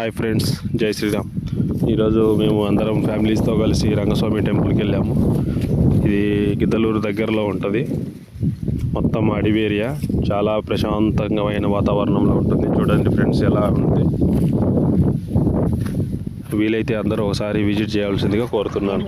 Hi friends, జై శ్రీరామ్. ఈరోజు మేము అందరం ఫ్యామిలీస్తో కలిసి రంగస్వామి టెంపుల్కి వెళ్ళాము. ఇది గిద్దలూరు దగ్గరలో ఉంటుంది. మొత్తం అడవి ఏరియా, చాలా ప్రశాంతమైన వాతావరణంలో ఉంటుంది. చూడండి ఫ్రెండ్స్ ఎలా ఉంది. వీలైతే అందరూ ఒకసారి విజిట్ చేయాల్సిందిగా కోరుతున్నాను.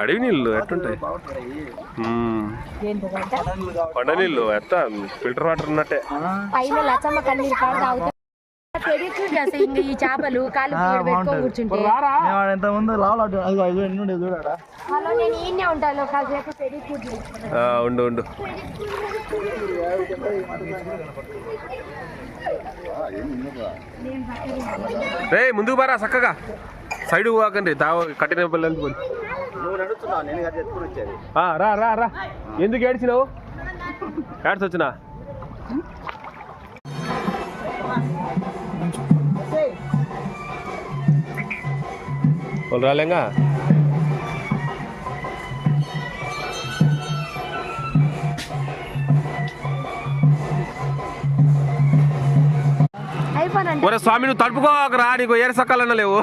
అడవి నీళ్ళు ఎట్టుంటాయి? కొండ నీళ్ళు ఎట్ట ఫిల్టర్ వాటర్ ఉన్నట్టే. ఈ చేపలు కాలు కూర్చుంటే ఉండు ఉండు. రే ముందుకు బారా, చక్కగా సైడ్ పోకండి. కట్టిన పిల్లలు రా రా రా. ఎందుకు ఏడ్చినావు? ఏడ్చి వచ్చినా వాళ్ళు రాలేంగా. ఒరే స్వామి, నువ్వు తడుపుకోకరా, నీకు ఏరు సక్కాలన్నా లేవు.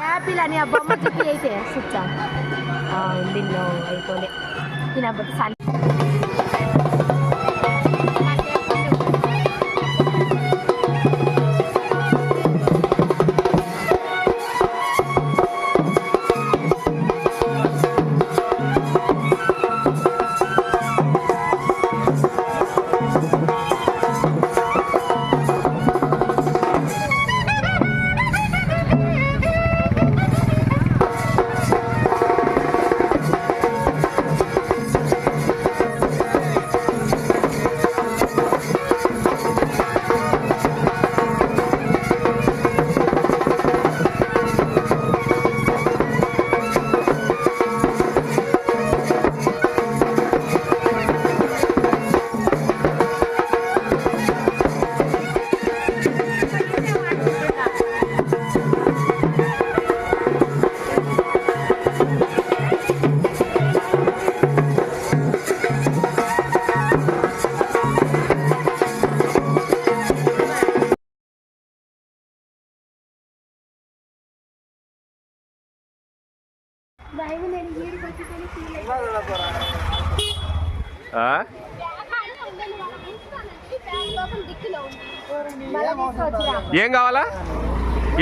ఏం కావాలా?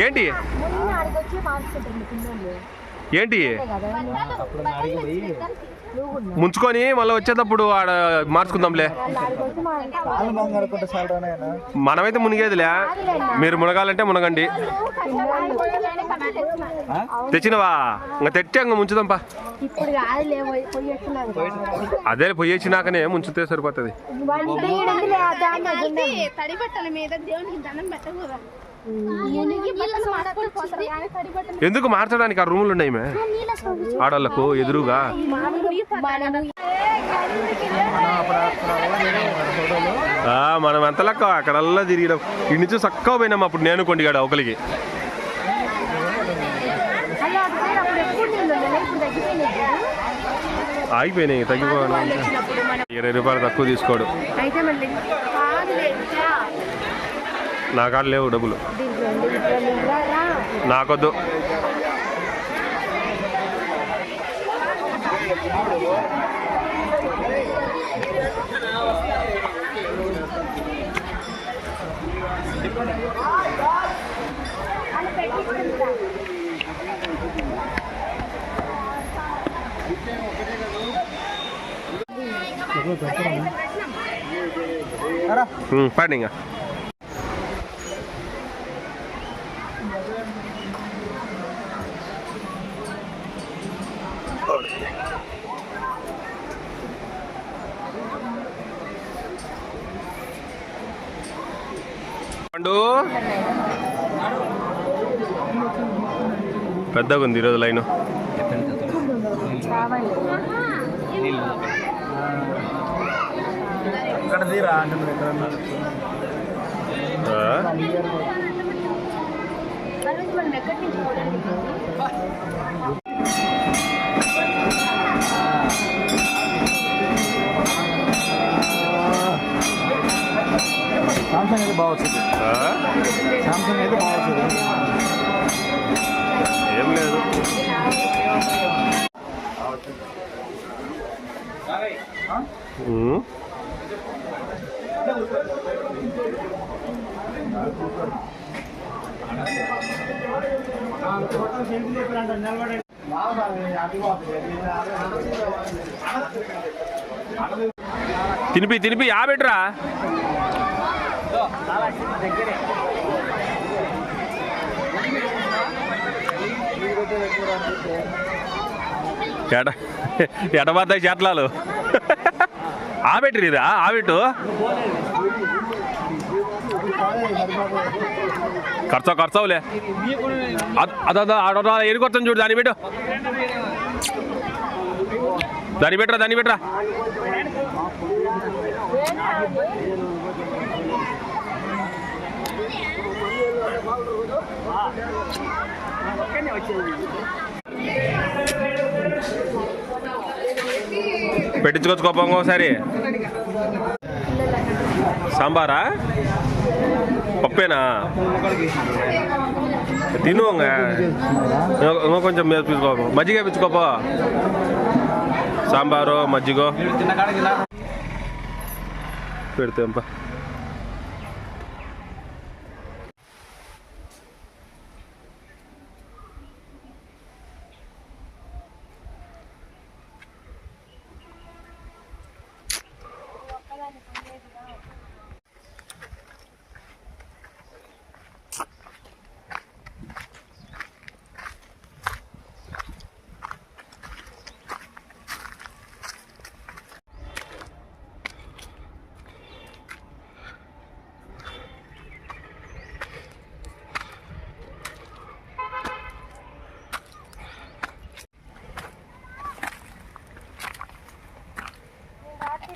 ఏంటి ఏంటి ముంచుకొని మళ్ళీ వచ్చేటప్పుడు ఆడ మార్చుకుందాంలే. మనమైతే మునిగేదిలే, మీరు మునగాలంటే మునగండి. తెచ్చినవా? ఇంకా తెచ్చా, ఇంకా ముంచుదాంపా. అదే పొయ్యేచ్చినాకనే ముంచితే సరిపోతుంది. ఎందుకు మార్చడానికి? ఆ రూములు ఉన్నాయి మే ఆడవాళ్ళకు ఎదురుగా. మనం ఎంత లెక్క అక్కడల్లా తిరిగినాం. ఇటు నుంచి చక్కగా పోయినాం. అప్పుడు నేను కొండిగాడ ఒకరికి ఆగిపోయినాయి. తగ్గిపోవాలి. 20 రూపాయలు తక్కువ తీసుకోడు. నా కాడ లేవు డబ్బులు, నాకొద్దు. పడి ఇంకా పెద్దగా ఉంది ఈరోజు లైను. బాగా వచ్చింది. సామ్సంగ్ అయితే బాగుంటుంది. ఏం లేదు. తినిపి యాబెట్రా ఎడబద్దాయి చేట్లాలు ఆబెట్టిరా ఆబెట్టు ఖర్చవులే అదా ఎనుకొస్తాను చూడు దాన్ని పెట్టు దాన్ని పెట్టరా పెట్టించుకొచ్చుకోపోంగ ఒకసారి. సాంబారా పప్పేనా తిను ఇంకో కొంచెం వేపించుకో మజ్జిగ వేపించుకోపో సాంబారు మజ్జిగో పెడితేంప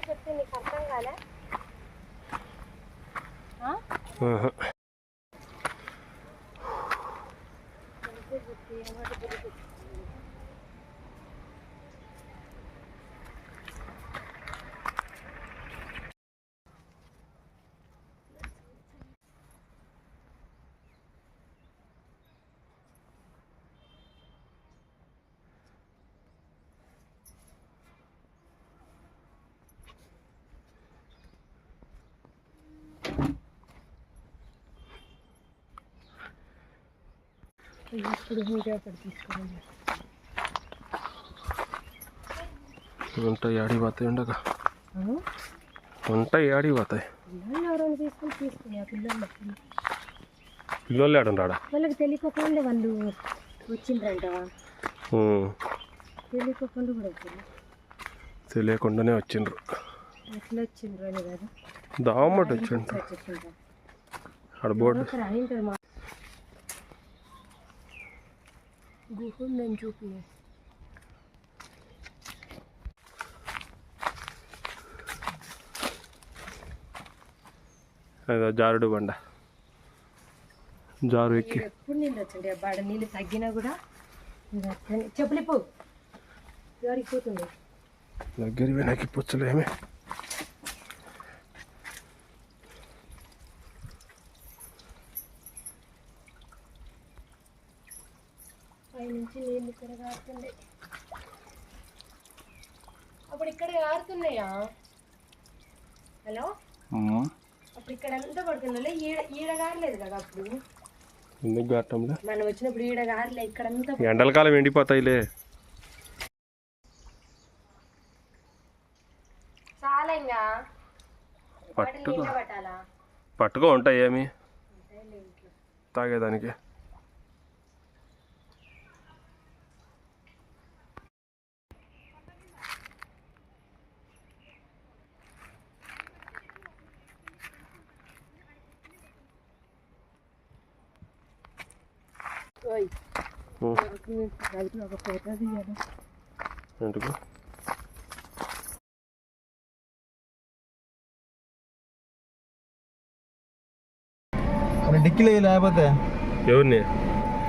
చెప్తే నీకు అర్థం కాలే. ఉంటాయి ఆడిపోతాయి ఉండగా ఉంటాయి ఆడిపోతాయి. పిల్లలు ఆడుంటాడా వాళ్ళకి తెలియకోకుండా వాళ్ళు వచ్చిండ్రంట. తెలియకోకుండా కూడా వచ్చిండ్రు. తెలియకుండానే వచ్చిండ్రు. ఎట్లా వచ్చిండ్రు అని కాదు దామట వచ్చిండ్రు ఆడ బోర్డు గుహ నేను చూపి అదో జారుడు బండ జారు ఎక్కి ఎప్పుడు నీళ్ళు వచ్చిండే బాడ నీళ్ళు తగ్గినా కూడా చెప్పులిపో జారిపోతుంది దగ్గర వెనక్కి పుచ్చలేమే. పై నుంచి నీళ్ళు ఇక్కడ కారుతుండే. అప్పుడు ఇక్కడ కారుతున్నాయా? హలో అప్పుడు ఇక్కడ అంతా పడుతుండే ఈడ కారలేదు కదా అప్పుడు. ఎందుకు గాటంలో మనం వచ్చినప్పుడు ఈడ కారలే ఇక్కడంతా. ఎండల కాలం ఎండిపోతాయిలే. చాలా ఇంకా పట్టుకో ఉంటాయి ఏమి తాగేదానికి. ఎందుకు డిక్కీలో లేకపోతే ఎవరిని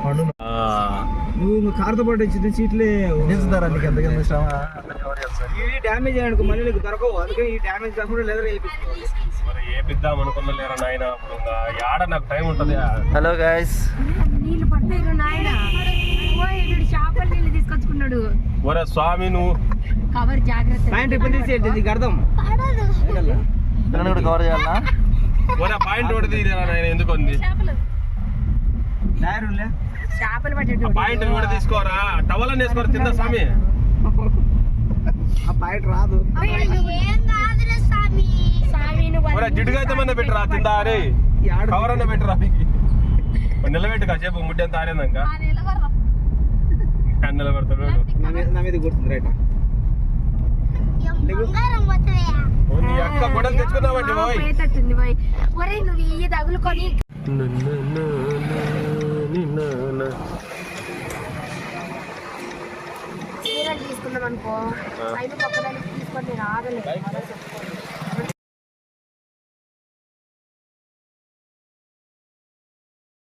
నువ్వు కార్తో పాటు వచ్చిన సీట్లే నిలుచుతారా నీకు ఎంతకన్నా ఇష్టమా ఇవి డ్యామేజ్ అయ్యానుకో మళ్ళీ నీకు దొరకవు అందుకే ఈ డ్యామేజ్ కాకుండా లెదర్ వేయించుకోవాలి ఏపిద్దాం అనుకున్నా లేరా నాయన ఆడ నాకు టైం ఉంటుంది. హలో గైస్ నీళ్ళు పట్టారు నాయన చేపలు నీళ్ళు తీసుకొచ్చుకున్నాడు. ఒరే స్వామి నువ్వు కవర్ జాగ్రత్త పాయింట్ ఇప్పుడు తీసేది నీకు అర్థం కవర్ చేయాలా ఒరే పాయింట్ ఒకటి తీరా నాయన ఎందుకు ఉంది చేపలు పట్టేట్టు పాయింట్ కూడా తీసుకోరా టవల్ అని వేసుకోరా తిందా స్వామి ఆ పాయింట్ రాదు ఒరే జిడ్డుగా అయితే మన పెట్టరా తిందా అరే కవర్ అన్న పెట్టరా నిలబెట్టు కాసేపు ముడ్డి అంత ఆరేందాక నిలబెడతాడు నా మీద గుర్తుంది రైట్ నీ అక్క గొడవలు తెచ్చుకున్నావండి బాయ్ ఒరే నువ్వు ఇయ్యి తగులుకొని చీరలు తీసుకున్నాం అనుకో పైన పక్కన తీసుకొని నేను ఆగలేదు